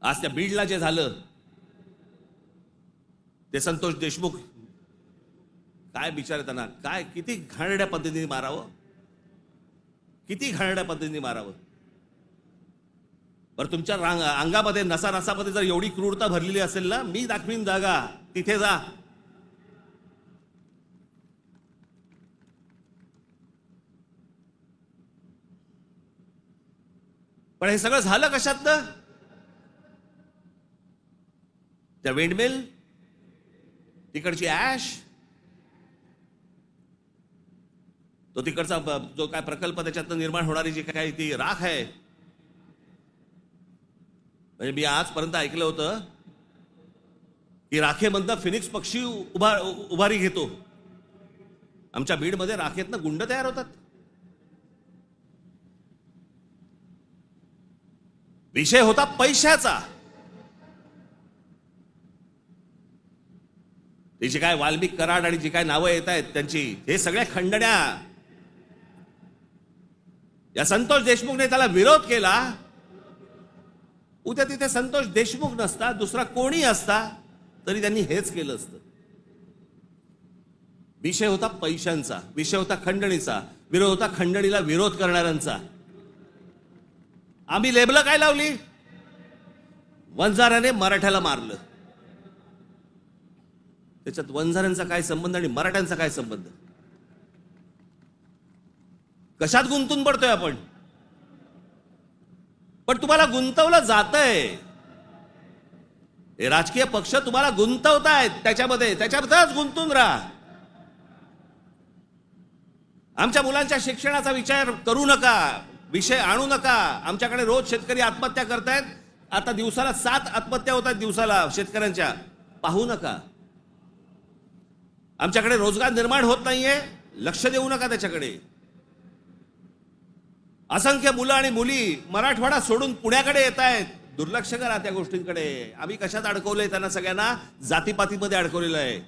आज त्या बीडला जे झालं ते संतोष देशमुख, काय बिचारे, त्यांना काय किती घाणेरड्या पद्धतीने मारावं, किती घाणेरड्या पद्धतीने मारावं. बरं, तुमच्या अंगामध्ये नसा नसामध्ये जर एवढी क्रूरता भरलेली असेल ना, मी दाखवीन जागा, तिथे जा. पण हे सगळं झालं कशातनं? त्या विंडमिल, तिकडची ऍश, तो तिकडचा जो काय प्रकल्प, त्याच्यातनं निर्माण होणारी जी काय ती राख आहे. म्हणजे मी आजपर्यंत ऐकलं होतं की राखेमधनं फिनिक्स पक्षी उभारी घेतो. आमच्या बीडमध्ये राखेतनं गुंड तयार होतात. विषय होता पैशाचा. ती जी काय वाल्मिक कराड आणि जी काय नावं येत आहेत त्यांची, हे सगळ्या खंडण्या, या संतोष देशमुखने त्याला विरोध केला. उद्या तिथे संतोष देशमुख नसता, दुसरा कोणी असता तरी त्यांनी हेच केलं असतं. विषय होता पैशांचा, विषय होता खंडणीचा, विरोध होता खंडणीला विरोध करणाऱ्यांचा. आम्ही लेबलं काय लावली? वंजाराने मराठ्याला मारलं. त्याच्यात वंजाऱ्यांचा काय संबंध आणि मराठ्यांचा काय संबंध? कशात गुंतून पडतोय आपण? पण तुम्हाला गुंतवलं जातंय, हे राजकीय पक्ष तुम्हाला गुंतवतायत त्याच्यामध्ये, त्याच्यातच गुंतून राहा. आमच्या मुलांच्या शिक्षणाचा विचार करू नका, विषय आणू नका. आमच्याकडे रोज शेतकरी आत्महत्या करतायत. आता दिवसाला 7 आत्महत्या होत आहेत दिवसाला शेतकऱ्यांच्या. पाहू नका. आमच्याकडे रोजगार निर्माण होत नाहीये, लक्ष देऊ नका त्याच्याकडे. असंख्य मुलं आणि मुली मराठवाडा सोडून पुण्याकडे येत आहेत, दुर्लक्ष करा त्या गोष्टींकडे. आम्ही कशात अडकवलंय त्यांना? सगळ्यांना जातीपातीमध्ये अडकवलेलं आहे.